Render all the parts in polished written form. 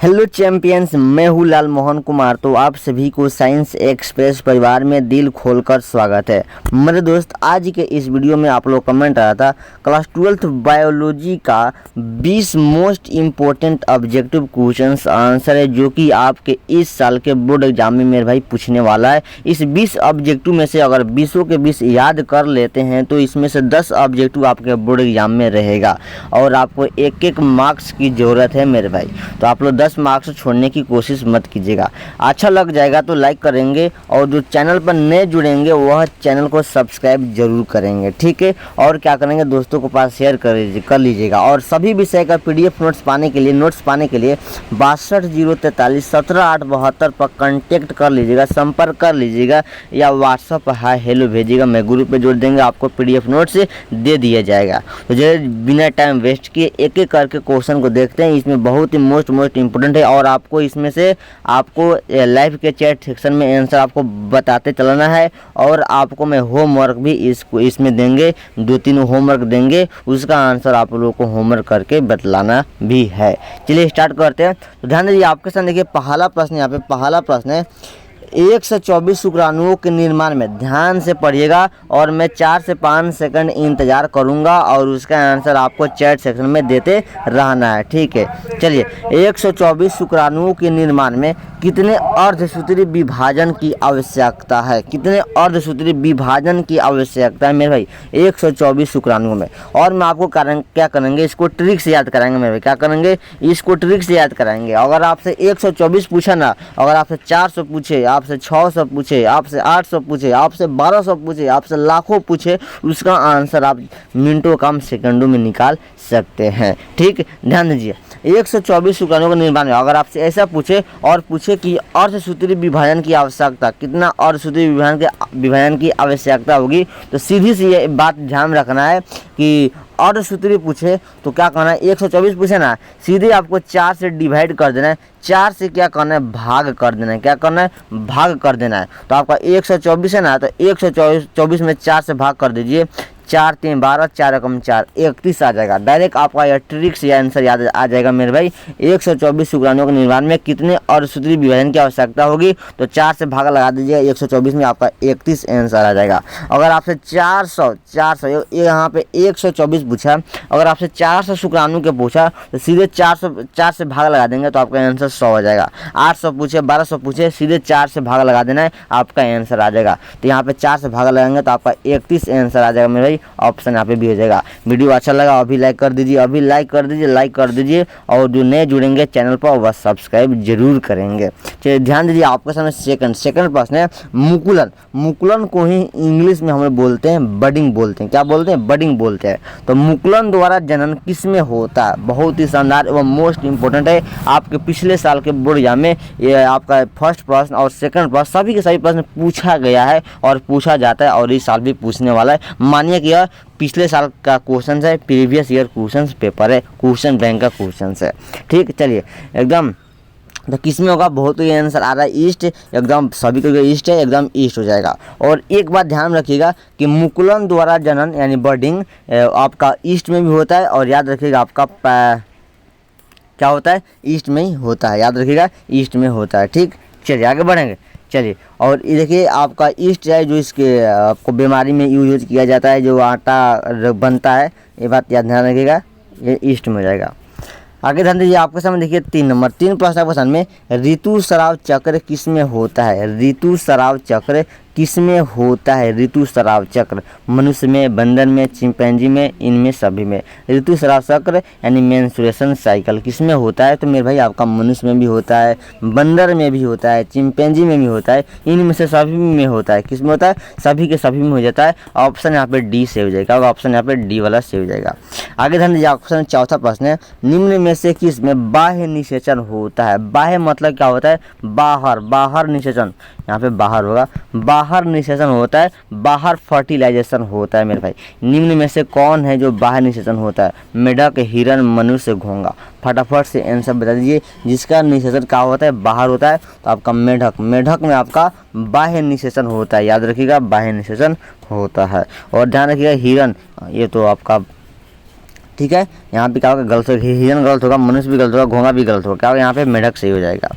Hello champions, मैं हूँ लाल मोहन कुमार। तो आप सभी को साइंस एक्सप्रेस परिवार में दिल खोलकर स्वागत है। मेरे दोस्त, आज के इस वीडियो में आप लोग कमेंट आ रहा था क्लास 12th बायोलॉजी का 20 most important objective questions answer है, जो कि आपके इस साल के बोर्ड एग्जाम में मेरे भाई पूछने वाला है। इस 20 ऑब्जेक्टिव में से अगर 20 के 20 याद कर लेते हैं तो इसमें से 10 ऑब्जेक्टिव आपके बोर्ड एग्जाम में रहेगा और आपको एक एक मार्क्स की ज़रूरत है मेरे भाई। तो आप लोग 10 मार्क्स छोड़ने की कोशिश मत कीजिएगा। अच्छा लग जाएगा तो लाइक करेंगे और जो चैनल पर नए जुड़ेंगे वह चैनल को सब्सक्राइब जरूर करेंगे, ठीक है। और क्या करेंगे, दोस्तों के पास शेयर कर लीजिएगा। और सभी विषय का PDF नोट्स पाने के लिए 6203470872 पर कांटेक्ट कर लीजिएगा, संपर्क कर लीजिएगा या व्हाट्सअप हाय हेलो भेजिएगा। मैं ग्रुप पे जोड़ देंगे, आपको PDF नोट्स दे दिया जाएगा। तो जो बिना टाइम वेस्ट किए एक एक करके क्वेश्चन को देखते हैं। इसमें बहुत ही मोस्ट इम्पोर्टेंट है और आपको इसमें से आपको लाइव के चैट सेक्शन में आंसर आपको बताते चलाना है। और आपको मैं होमवर्क भी इसमें देंगे, 2-3 होमवर्क देंगे, उसका आंसर आप लोगों को होमवर्क करके बतलाना भी है। चलिए स्टार्ट करते हैं। तो ध्यान दीजिए, आपके साथ देखिए पहला प्रश्न, यहाँ पे पहला प्रश्न है 124 शुक्राणुओं के निर्माण में, ध्यान से पढ़िएगा और मैं 4 से 5 सेकंड इंतजार करूंगा और उसका आंसर आपको चैट सेक्शन में देते रहना है, ठीक है। चलिए, 124 शुक्राणुओं के निर्माण में कितने अर्धसूत्री विभाजन की आवश्यकता है? कितने अर्धसूत्री विभाजन की आवश्यकता है मेरे भाई 124 शुक्राणुओं में? और मैं आपको क्या करेंगे, इसको ट्रिक से याद कराएंगे मेरे भाई। क्या करेंगे, इसको ट्रिक से याद कराएंगे। अगर आपसे 124 पूछा ना, अगर आपसे 400 पूछे, आपसे 600 पूछे, आपसे 800 पूछे, आपसे 1200 पूछे, आपसे लाखों पूछे, उसका आंसर आप मिनटों कम सेकंडों में निकाल सकते हैं, ठीक। ध्यान दीजिए, 124 शुक्राणुओं के निर्माण में अगर आपसे ऐसा पूछे और पूछे कि अर्धसूत्री विभाजन की आवश्यकता, कितना अर्धसूत्री विभाजन की आवश्यकता होगी, तो सीधी सी ये बात ध्यान रखना है कि अर्धसूत्री पूछे तो क्या करना है, 124 पूछे ना, सीधे आपको 4 से डिवाइड कर देना है। 4 से क्या करना है, भाग कर देना है। क्या करना है, भाग कर देना है। तो आपका 124 है ना, तो 124 में 4 से भाग कर दीजिए। 4 3 12, 4 एकम 4, 31 आ जाएगा। डायरेक्ट आपका यह ट्रिक से आंसर याद आ जाएगा मेरे भाई। 124 शुक्राणुओं के निर्माण में कितने अर्धसूत्री विभाजन की आवश्यकता होगी, तो 4 से भाग लगा दीजिए 124 में, आपका 31 आंसर आ जाएगा। अगर आपसे 400 यहाँ पे 124 पूछा, अगर आपसे 400 शुक्राणु के पूछा तो सीधे 4 से भाग लगा देंगे तो आपका आंसर 100 आ जाएगा। 800 पूछे, 1200 पूछे, सीधे 4 से भाग लगा देना है, आपका आंसर आ जाएगा। तो यहाँ पे 4 से भाग लगाएंगे तो आपका 31 आंसर आ जाएगा मेरे भाई। ऑप्शन यहाँ पे भी हो जाएगा। वीडियो अच्छा लगा अभी लाइक कर दीजिए, लाइक कर दीजिए और जो नए जुड़ेंगे चैनल पर वह सब्सक्राइब जरूर करेंगे। चलिए ध्यान दीजिए, आपके सामने सेकंड प्रश्न है मुकुलन को ही इंग्लिश में हम बोलते हैं बडिंग बोलते हैं। क्या बोलते हैं, बडिंग बोलते हैं। तो मुकुलन द्वारा जनन किस में होता है? बहुत ही शानदार एवं मोस्ट इंपोर्टेंट है। आपके पिछले साल के बोर्ड एग्जाम में ये आपका फर्स्ट प्रश्न और सेकंड प्रश्न सभी के सभी प्रश्न पूछा गया है और पूछा जाता है और इस साल भी पूछने वाला है। मानिए कि यह पिछले साल का क्वेश्चन है, प्रीवियस ईयर क्वेश्चन पेपर है, क्वेश्चन बैंक का क्वेश्चन है, ठीक। चलिए एकदम, तो किस में होगा, बहुत ही आंसर आ रहा है ईस्ट, एकदम सभी को ईस्ट है, एकदम ईस्ट हो जाएगा। और एक बात ध्यान रखिएगा कि मुकुलन द्वारा जनन यानी बर्डिंग आपका ईस्ट में भी होता है और याद रखिएगा आपका क्या होता है, ईस्ट में ही होता है। याद रखिएगा ईस्ट में होता है, ठीक। चलिए आगे बढ़ेंगे। चलिए, और ये देखिए आपका ईस्ट है जो इसके आपको बीमारी में यूज किया जाता है, जो आटा बनता है, ये बात याद ध्यान रखिएगा, ये ईस्ट में हो जाएगा। आगे ध्यान दीजिए, आपके सामने देखिए 3 प्रश्न में ऋतुस्राव चक्र किस में होता है? ऋतुस्राव चक्र किस में होता है? ऋतुस्राव चक्र मनुष्य में, बंदर में, चिंपैंजी में, इनमें सभी में। ऋतुस्राव चक्र यानी मेंस्ट्रुएशन साइकिल किस में होता है? तो मेरे भाई आपका मनुष्य में भी होता है, बंदर में भी होता है, चिंपैंजी में भी होता है, इनमें से सभी में होता है। किस में होता है? सभी के सभी में हो जाता है। ऑप्शन यहाँ पे डी से हो जाएगा, ऑप्शन यहाँ पे डी वाला से हो जाएगा। आगे ध्यान दीजिए, ऑप्शन चौथा प्रश्न है निम्न में से किस में बाह्य निषेचन होता है? बाह्य मतलब क्या होता है? बाहर निषेचन, यहाँ पे बाहर होगा, बाहर निषेचन होता है, बाहर फर्टिलाइजेशन होता है मेरे भाई। निम्न में से कौन है जो बाहर निषेचन होता है? मेढक, हिरन, मनुष्य, घोंगा। फटाफट से आंसर बता दीजिए जिसका निषेचन क्या होता है, बाहर होता है। तो आपका मेढक में आपका बाह्य निषेचन होता है। याद रखिएगा बाह्य निषेचन होता है। और ध्यान रखिएगा हिरन, ये तो आपका ठीक है, यहाँ पे क्या होगा, गलत होगा, हिरन गलत होगा, मनुष्य भी गलत होगा, घोंगा भी गलत होगा, क्या होगा यहाँ पे मेढक सही हो जाएगा।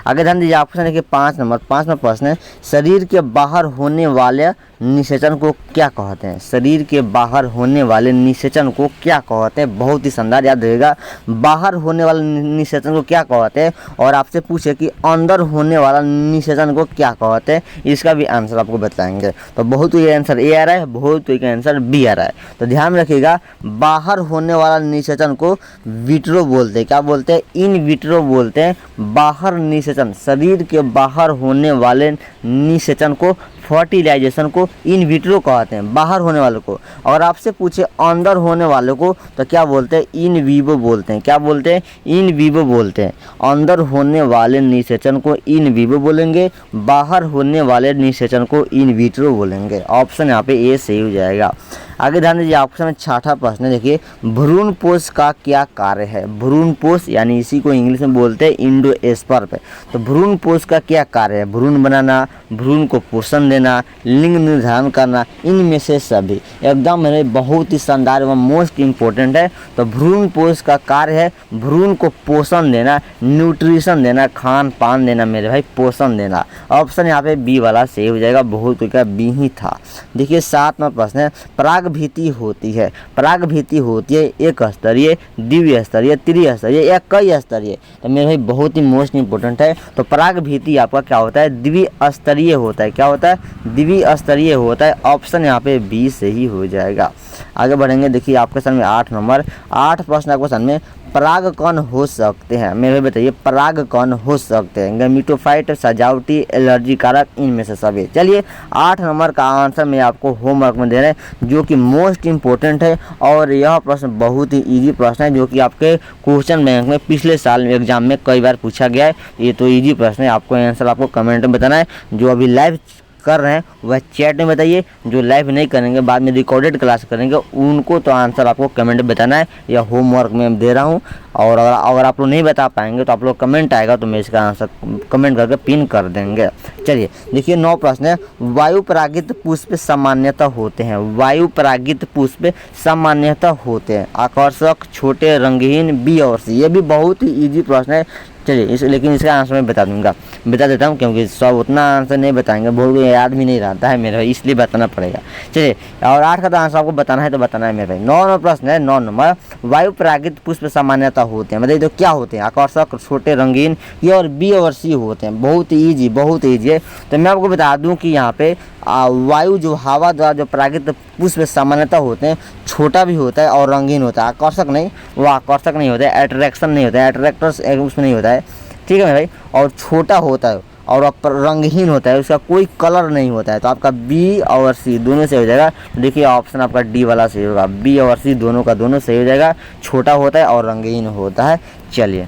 आगे ध्यान दीजिए, ऑप्शन देखिए 5 नंबर प्रश्न है, शरीर के बाहर होने वाले निषेचन को क्या कहते हैं? शरीर के बाहर होने वाले निषेचन को क्या कहते हैं? बहुत ही शानदार, याद रहेगा, बाहर होने वाले निषेचन को क्या कहते हैं। और आपसे पूछे कि अंदर होने वाला निषेचन को क्या कहते हैं, इसका भी आंसर आपको बताएंगे। तो बहुत ही आंसर ए आ रहा है, बहुत ही आंसर बी आ रहा है। तो ध्यान रखिएगा, बाहर होने वाला निषेचन को विट्रो बोलते हैं, क्या बोलते हैं? इन विट्रो बोलते हैं। बाहर निषेचन, शरीर के बाहर होने वाले निषेचन को, फर्टिलाइजेशन को इन विट्रो कहते हैं, बाहर होने वाले को। और आपसे पूछे अंदर होने वाले को तो क्या बोलते हैं? इन वीवो बोलते हैं, क्या बोलते हैं? इन वीवो बोलते हैं। अंदर होने वाले निषेचन को इन वीवो बोलेंगे, बाहर होने वाले निषेचन को इन विट्रो बोलेंगे। ऑप्शन यहाँ पे ए सही हो जाएगा। आगे ध्यान दीजिए, ऑप्शन में छठा प्रश्न देखिए, भ्रूण पोष का क्या कार्य है? भ्रूण पोष यानी इसी को इंग्लिश में बोलते हैं इंडोस्पर्म। तो भ्रूण पोष का क्या कार्य है? भ्रूण बनाना, भ्रूण को पोषण देना, लिंग निर्धारण करना, इनमें से सभी। एकदम मेरे बहुत ही शानदार एवं मोस्ट इम्पोर्टेंट है। तो भ्रूण पोष का कार्य है भ्रूण को पोषण देना, न्यूट्रिशन देना, खान पान देना मेरे भाई, पोषण देना। ऑप्शन यहाँ पे बी वाला सही हो जाएगा, बहुत का बी ही था। देखिए 7वां प्रश्न है, पराग भीति होती है, पराग भीति होती है एक स्तरीय, द्वितीय स्तरीय, तृतीय स्तरीय या कई स्तरीय? तो मेरे भाई बहुत ही मोस्ट इंपोर्टेंट है। तो पराग भीति आपका क्या होता है? द्विस्तरीय होता है, क्या होता है? द्विस्तरीय होता है। ऑप्शन यहाँ पे बी सही हो जाएगा। आगे बढ़ेंगे, देखिए आपके सामने 8 नंबर 8 प्रश्न आपके सामने, पराग कण हो सकते हैं मेरे भाई, बताइए पराग कण हो सकते हैं? गैमेटोफाइट, सजावटी, एलर्जी कारक, इनमें से सभी। चलिए 8 नंबर का आंसर मैं आपको होमवर्क में दे रहे हैं, जो कि मोस्ट इंपॉर्टेंट है। और यह प्रश्न बहुत ही इजी प्रश्न है, जो कि आपके क्वेश्चन बैंक में पिछले साल एग्जाम में कई बार पूछा गया है। ये तो इजी प्रश्न है, आपको आंसर आपको कमेंट में बताना है। जो अभी लाइव कर रहे हैं वह चैट में बताइए, जो लाइव नहीं करेंगे बाद में रिकॉर्डेड क्लास करेंगे उनको तो आंसर आपको कमेंट में बताना है, या होमवर्क में दे रहा हूं। और अगर आप लोग नहीं बता पाएंगे तो आप लोग कमेंट आएगा तो मैं इसका आंसर कमेंट करके पिन कर देंगे। चलिए देखिए 9 प्रश्न है, वायु परागित पुष्प सामान्यतः होते हैं, वायु परागित पुष्प सामान्यतः होते हैं, आकर्षक, छोटे, रंगहीन, बी और सी। ये भी बहुत ही ईजी प्रश्न है। चलिए लेकिन इसका आंसर मैं बता देता हूँ, क्योंकि सब उतना आंसर नहीं बताएंगे, बहुत याद भी नहीं रहता है मेरे भाई, इसलिए बताना पड़ेगा। चलिए और 8 का तो आंसर आपको बताना है तो बताना है मेरे भाई। 9 नंबर प्रश्न है, 9 नंबर, वायु परागित पुष्प सामान्यतः होते हैं, बताइए तो क्या होते हैं? आकर्षक, छोटे, रंगीन, ये और बी और सी होते हैं। बहुत ईजी, बहुत ईजी है। तो मैं आपको बता दूँ कि यहाँ पे वायु जो हवा द्वारा जो परागित पुष्प सामान्यतः होते हैं, छोटा भी होता है और रंगीन होता है। आकर्षक नहीं, वो आकर्षक नहीं होता है, अट्रैक्शन नहीं होता है, अट्रैक्टर्स उसमें नहीं होता है, ठीक है भाई। और छोटा होता है और रंगहीन होता है, उसका कोई कलर नहीं होता है। तो आपका बी और सी दोनों सही हो जाएगा। देखिए ऑप्शन आपका डी वाला सही होगा, बी और सी दोनों का दोनों सही हो जाएगा। छोटा होता है और रंगहीन होता है। चलिए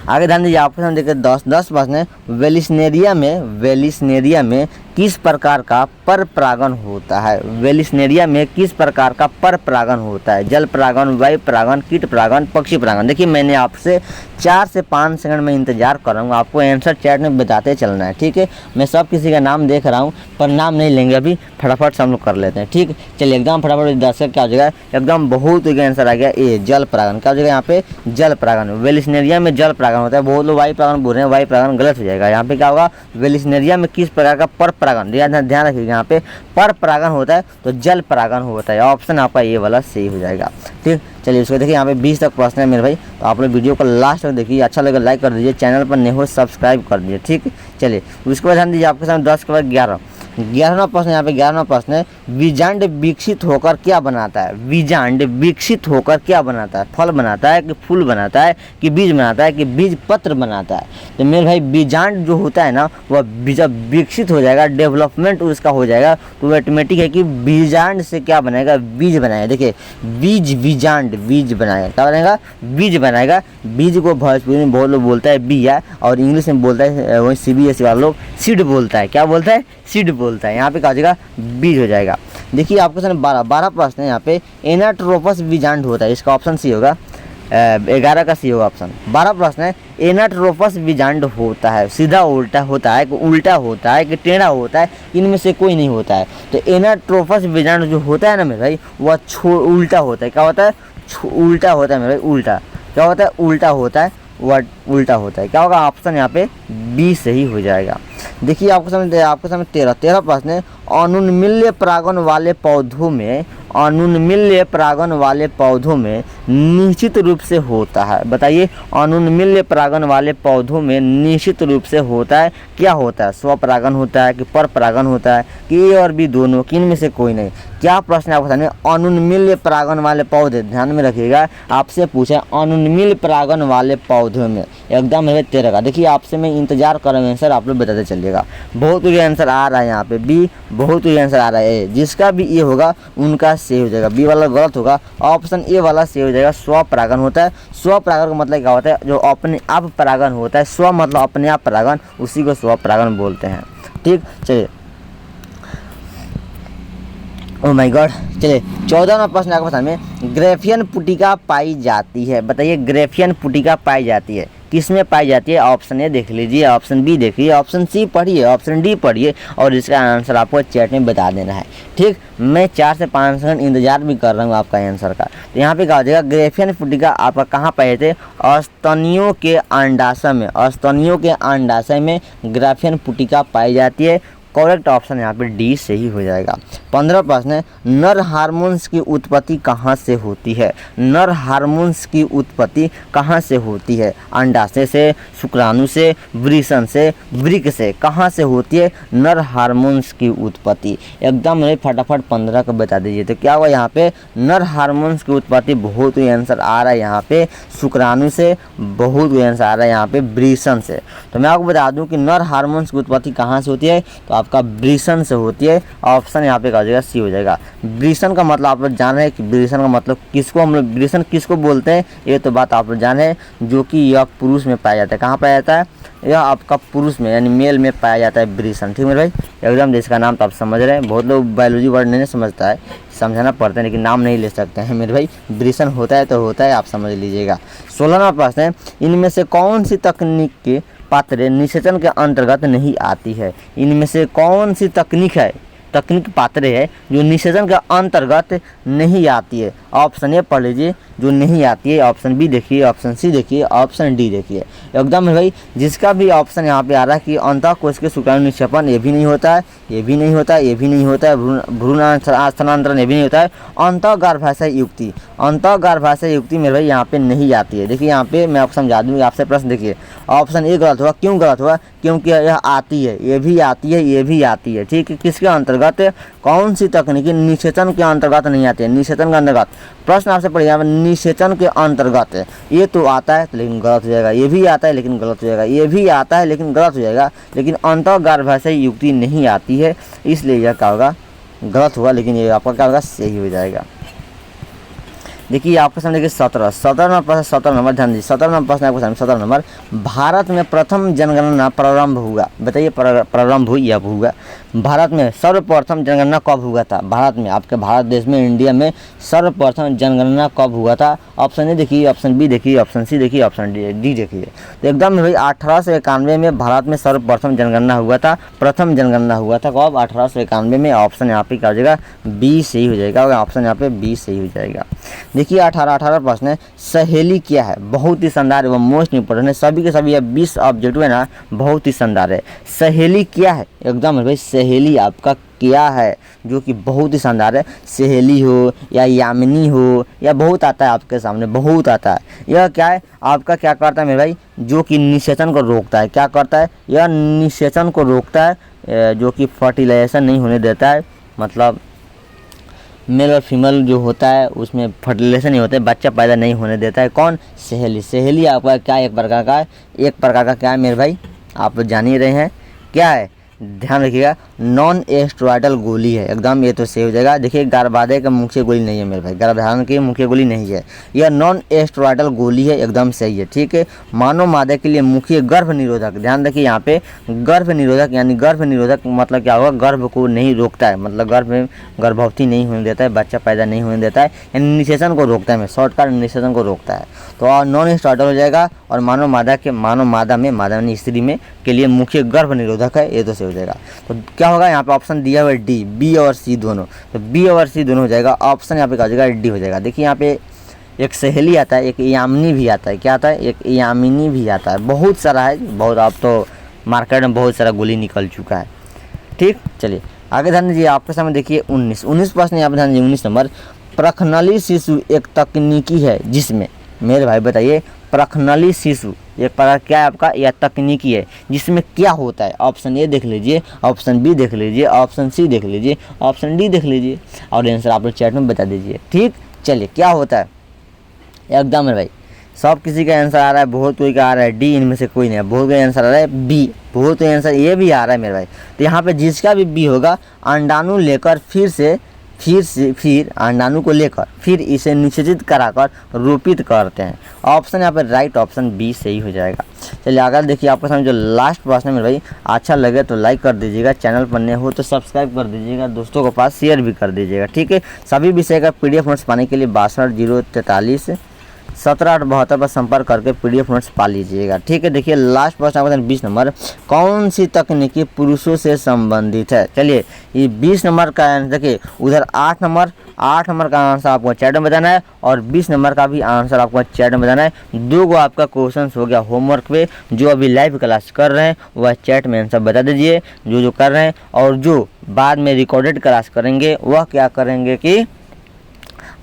आगे ध्यान दीजिए, आपके सामने देखिए 10 प्रश्न है, वेलिस्नेरिया में किस प्रकार का पर परागण होता है? वेलिस्नेरिया में किस प्रकार का पर परागण होता है? जल परागण, वायु परागण, कीट परागण, पक्षी परागण? देखिए मैंने आपसे 4 से 5 सेकंड में इंतजार कर रहा हूँ, आपको आंसर चैट में बताते चलना है, ठीक है। मैं सब किसी का नाम देख रहा हूँ पर नाम नहीं लेंगे अभी, फटाफट से हम लोग कर लेते हैं, ठीक। चलिए एकदम फटाफट 10 क्या हो जाएगा, एकदम बहुत आंसर आ गया ए, जल परागण। क्या हो जाएगा यहाँ पे? जल परागण। वेलिस्नेरिया में जल परागण होता है, बहुत लोग वायु परागण बोल रहे हैं, वायु परागण गलत हो जाएगा। यहाँ पे क्या होगा? वेलिस्नेरिया में किस प्रकार का पर परागण, ध्यान रखिएगा यहाँ पे पर परागण होता है तो जल परागण होता है। ऑप्शन आपका ये वाला सही हो जाएगा, ठीक। चलिए उसको देखिए, यहाँ पे 20 तक प्रश्न है मेरे भाई, तो आप लोग वीडियो को लास्ट तक देखिए, अच्छा लगे लाइक कर दीजिए, चैनल पर नए हो सब्सक्राइब कर दीजिए, ठीक। चलिए उसके बाद ध्यान दीजिए, आपके सामने 10 के बाद 11वां प्रश्न, यहाँ पे 11वां प्रश्न है, बीजांड विकसित होकर क्या बनाता है? बीजांड विकसित होकर क्या बनाता है? फल बनाता है कि फूल बनाता है कि बीज बनाता है कि बीज पत्र बनाता है? तो मेरे भाई बीजांड जो होता है ना, वह जब विकसित हो जाएगा, डेवलपमेंट उसका हो जाएगा, तो वो ऑटोमेटिक है कि बीजांड से क्या बनाएगा? बीज बनाएगा। देखिए बीजांड बीज बनाएगा, क्या बनाएगा? बीज बनाएगा। बीज को भोजपुरी में बहुत लोग बोलता है बिया, और इंग्लिश में बोलता है वही CBSE वाला लोग सीड बोलता है, क्या बोलता है? सीड बोलता है। यहाँ पे क्या हो जाएगा? बीज हो जाएगा। देखिए आपके सामने 12 प्रश्न है, यहाँ पे एनाट्रोपस बीजांड होता है, इसका ऑप्शन सी होगा, 11 का सी होगा ऑप्शन। 12 प्रश्न है, एनाट्रोपस बीजांड होता है, सीधा उल्टा होता है, उल्टा होता है कि टेढ़ा होता है, इनमें से कोई नहीं होता है। तो एनाट्रोपस बीजांड जो होता है ना मेरे भाई, वह उल्टा होता है, क्या होता है? उल्टा होता है मेरे भाई, उल्टा क्या होता है, उल्टा होता है, वर्ड उल्टा होता है। क्या होगा ऑप्शन यहाँ पे बी सही हो जाएगा। देखिए आपको समझ 13 प्रश्न है। अनुन्मील्य परागण वाले पौधों में, अनुन्मील्य परागण वाले पौधों में निश्चित रूप से होता है। बताइए अनुन्मील्य परागण वाले पौधों में निश्चित रूप से होता है, क्या होता है, स्वपरागण होता है कि पर परागण होता है कि ए और बी दोनों, किन में से कोई नहीं। क्या प्रश्न है आपको सामने, अनुन्मील्य परागण वाले पौधे, ध्यान में रखिएगा आपसे पूछा अनुन्मील्य परागण वाले पौधों में, एकदम 13 का। देखिए आपसे मैं इंतजार कर रहा हूँ, आंसर आप लोग बताते चलिएगा। बहुत ही आंसर आ रहा है यहाँ पे बी, बहुत ही आंसर आ रहा है ए। जिसका भी ए होगा उनका सही हो जाएगा, बी वाला गलत होगा, ऑप्शन ए वाला सही हो जाएगा। स्वपरागण होता है, स्वपरागण का मतलब क्या होता है, जो अपने आप परागण होता है, स्व मतलब अपने आप परागण, उसी को स्वपरागण बोलते हैं। ठीक, चलिए ओ माय गॉड, चलिए 14वां प्रश्न आपके सामने, ग्रेफियन पुटिका पाई जाती है। बताइए ग्रेफियन पुटिका पाई जाती है, किस में पाई जाती है। ऑप्शन ए देख लीजिए, ऑप्शन बी देखिए, ऑप्शन सी पढ़िए, ऑप्शन डी पढ़िए और इसका आंसर आपको चैट में बता देना है। ठीक, मैं 4 से 5 सेकंड इंतजार भी कर रहा हूँ आपका आंसर का। तो यहाँ पे क्या हो जाएगा, ग्रेफियन पुटिका आपका कहाँ पाए थे, स्तनियों के अंडाशय में, स्तनियों के अंडाशय में ग्रेफियन पुटिका पाई जाती है। करेक्ट ऑप्शन यहाँ पे डी सही हो जाएगा। 15 प्रश्न है, नर हार्मोन्स की उत्पत्ति कहाँ से होती है। नर हार्मोन्स की उत्पत्ति कहाँ से होती है, अंडाशय से, शुक्राणु से, वृषण से, वृक्क से, कहाँ से होती है नर हार्मोन्स की उत्पत्ति। एकदम नहीं फटाफट 15 को बता दीजिए। तो क्या हुआ यहाँ पे, नर हार्मोन्स की उत्पत्ति बहुत ही आंसर आ रहा है यहाँ पे शुक्राणु से, बहुत ही आंसर आ रहा है यहाँ पे वृषण से। तो मैं आपको बता दूँ कि नर हार्मोन्स की उत्पत्ति कहाँ से होती है, तो आपका वृषण से होती है। ऑप्शन यहाँ पे क्या हो जाएगा, सी हो जाएगा। वृषण का मतलब आप लोग जान रहे हैं कि वृषण का मतलब किसको हम लोग, वृषण किसको बोलते हैं, ये तो बात आप लोग जान रहे हैं, जो कि यह पुरुष में पाया जाता है। कहाँ पाया जाता है, यह आपका पुरुष में यानी मेल में पाया जाता है वृषण। ठीक है मेरे भाई, एकदम जिसका नाम तो आप समझ रहे हैं। बहुत लोग बायोलॉजी वर्ड नहीं समझता है, समझाना पड़ता है लेकिन नाम नहीं ले सकते हैं मेरे भाई। वृषण होता है तो होता है, आप समझ लीजिएगा। 16वां प्रश्न है, इनमें से कौन सी तकनीक के पात्र निषेचन के अंतर्गत नहीं आती है। इनमें से कौन सी तकनीक है, तकनीक पात्र है जो निषेचन के अंतर्गत नहीं आती है। ऑप्शन ए पढ़ लीजिए जो नहीं आती है, ऑप्शन बी देखिए, ऑप्शन सी देखिए, ऑप्शन डी देखिए। एकदम भाई जिसका भी ऑप्शन यहाँ पे आ रहा है कि अंतःकोश के शुक्राणु निक्षेपण, ये भी नहीं होता है, ये भी नहीं होता है, ये भी नहीं होता है, भ्रूण स्थानांतरण ये भी नहीं होता है, अंतःगर्भाशय युक्ति, अंतःगर्भाशय युक्ति मेरे भाई यहाँ पे नहीं आती है। देखिए यहाँ पे मैं आपको समझा दूँ, आपसे प्रश्न देखिए, ऑप्शन ए गलत हुआ। क्यों गलत हुआ, क्योंकि यह आती है, ये भी आती है, ये भी आती है। ठीक है, किसके अंतर्गत, कौन सी तकनीकी निषेचन के अंतर्गत नहीं आती है। निषेचन के अंतर्गत प्रश्न आपसे पढ़िए, निषेचन के अंतर्गत है, ये तो आता है लेकिन गलत हो जाएगा, ये भी आता है लेकिन गलत हो जाएगा, ये भी आता है लेकिन गलत हो जाएगा, लेकिन अंतःगर्भाशय युक्ति नहीं आती है, इसलिए यह क्या होगा, गलत हुआ, लेकिन ये आपका क्या होगा, सही हो जाएगा। देखिए आपके सामने देखिए 17वां प्रश्न, 17 नंबर, ध्यान दीजिए 17वां प्रश्न आपके सामने 17 नंबर, भारत में प्रथम जनगणना प्रारंभ हुआ। बताइए प्रारंभ हुई या हुआ, भारत में सर्वप्रथम जनगणना कब हुआ था। भारत में, आपके भारत देश में, इंडिया में सर्वप्रथम जनगणना कब हुआ था। ऑप्शन ए देखिए, ऑप्शन बी देखिए, ऑप्शन सी देखिए, ऑप्शन डी देखिए। तो एकदम भाई 1891 में भारत में सर्वप्रथम जनगणना हुआ था, प्रथम जनगणना हुआ था कब, 1891 में। ऑप्शन यहाँ पे क्या हो जाएगा, बी सही हो जाएगा, ऑप्शन यहाँ पे बी सही हो जाएगा। देखिए 18 प्रश्न है, सहेली क्या है। बहुत ही शानदार एवं मोस्ट इंपोर्टेंट है, सभी के सभी 20 ऑब्जेक्टिव है ना, बहुत ही शानदार है। सहेली क्या है, एकदम भाई सहेली आपका क्या है, जो कि बहुत ही शानदार है। सहेली हो या यामिनी हो या बहुत आता है आपके सामने, बहुत आता है। यह क्या है, आपका क्या करता है मेरे भाई, जो कि निषेचन को रोकता है। क्या करता है, यह निषेचन को रोकता है, जो कि फर्टिलाइजेशन नहीं होने देता है, मतलब मेल और फीमेल जो होता है उसमें फर्टिलाइजेशन नहीं होता है, बच्चा पैदा नहीं होने देता है। कौन, सहेली। सहेली आपका क्या, एक प्रकार का है, एक प्रकार का क्या है मेरे भाई, आप जान ही रहे हैं क्या है, ध्यान रखिएगा, नॉन एस्टेरॉयडल गोली है। एकदम ये तो सही हो जाएगा। देखिए गर्भाधान का मुख्य गोली नहीं है मेरे भाई, गर्भाधान की मुख्य गोली नहीं है, यह नॉन एस्टेरॉयडल गोली है, एकदम सही है। ठीक है, मानव मादा के लिए मुख्य गर्भ निरोधक, ध्यान रखिए यहाँ पे गर्भ निरोधक, यानी गर्भ निरोधक मतलब क्या होगा, गर्भ को नहीं रोकता है, मतलब गर्भ में गर्भवती नहीं होने देता है, बच्चा पैदा नहीं होने देता है, यानी निषेचन को रोकता है, शॉर्टकट निषेचन को रोकता है। तो नॉन एस्टेरॉयडल हो जाएगा। और मानव मादा में, मादा यानी स्त्री में के लिए मुख्य गर्भ निरोधक है, ये तो हो जाएगा। तो क्या होगा यहाँ पे ऑप्शन दिया हुआ है डी, बी और सी दोनों, तो बी और सी दोनों हो जाएगा। ऑप्शन यहाँ पे क्या हो जाएगा, डी हो जाएगा। देखिए यहाँ पे एक सहेली आता है, एक यामिनी भी आता है। क्या आता है? एक यामिनी भी आता है। बहुत सारा है, बहुत। अब तो मार्केट में बहुत सारा गोली निकल चुका है। ठीक, चलिए आगे ध्यान दीजिए। आपके सामने देखिए 19 प्रश्न यहाँ पर ध्यान दीजिए। 19 नंबर, प्रखनली शिशु एक तकनीकी है जिसमें, मेरे भाई बताइए, प्रखनली शिशु एक प्रकार क्या है आपका? यह तकनीकी है जिसमें क्या होता है? ऑप्शन ए देख लीजिए, ऑप्शन बी देख लीजिए, ऑप्शन सी देख लीजिए, ऑप्शन डी देख लीजिए और आंसर आप लोग चैट में बता दीजिए। ठीक, चलिए क्या होता है एकदम मेरे भाई? सब किसी का आंसर आ रहा है, बहुत कोई का आ रहा है डी, इनमें से कोई नहीं है। बहुत का आंसर आ रहा है बी, बहुत कोई आंसर ये भी आ रहा है मेरे भाई। तो यहाँ पे जिसका भी बी होगा, अंडाणु लेकर फिर अंडाणु को लेकर फिर इसे निषेचित कराकर रोपित करते हैं। ऑप्शन यहाँ पे राइट ऑप्शन बी सही हो जाएगा। चलिए आगे देखिए, आपके सामने जो लास्ट प्रश्न है मेरे भाई, अच्छा लगे तो लाइक कर दीजिएगा, चैनल पर नए हो तो सब्सक्राइब कर दीजिएगा, दोस्तों के पास शेयर भी कर दीजिएगा। ठीक है, सभी विषय का PDF नोट्स पाने के लिए 62 043 17 पर संपर्क करके PDF नोट्स पा लीजिएगा। ठीक है, देखिए लास्ट प्रश्न आपका 20 नंबर, कौन सी तकनीकी पुरुषों से संबंधित है? चलिए ये 20 नंबर का आंसर देखिए, उधर 8 नंबर का आंसर आपको चैट में बताना है और 20 नंबर का भी आंसर आपको चैट में बताना है। 2 गो आपका क्वेश्चन हो गया होमवर्क पे। जो अभी लाइव क्लास कर रहे हैं वह चैट में आंसर बता दीजिए जो कर रहे हैं, और जो बाद में रिकॉर्डेड क्लास करेंगे वह क्या करेंगे कि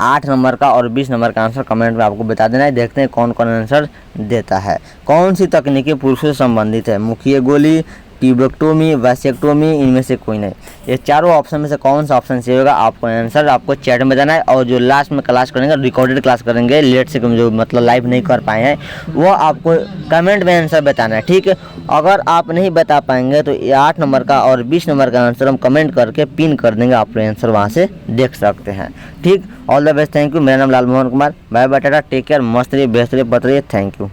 8 नंबर का और 20 नंबर का आंसर कमेंट में आपको बता देना है। देखते हैं कौन कौन आंसर देता है। कौन सी तकनीकी पुरुषों से संबंधित है? मुखीय गोली, ट्यूबेक्टोमी, वैसेक्टोमी, इनमें से कोई नहीं। ये चारों ऑप्शन में से कौन सा ऑप्शन सही होगा आपको आंसर आपको चैट में बताना है। और जो लास्ट में क्लास करेंगे, रिकॉर्डेड क्लास करेंगे, लेट से जो मतलब लाइव नहीं कर पाए हैं, वो आपको कमेंट में आंसर बताना है। ठीक है, अगर आप नहीं बता पाएंगे तो 8 नंबर का और 20 नंबर का आंसर हम कमेंट करके पिन कर देंगे, आप आंसर वहाँ से देख सकते हैं। ठीक, all the best, thank you. मेरा नाम Lal Mohan Kumar, bye bye, tata, take care, मस्त रहिए, बेस्ट रहिए, बत रहिए, थैंक यू।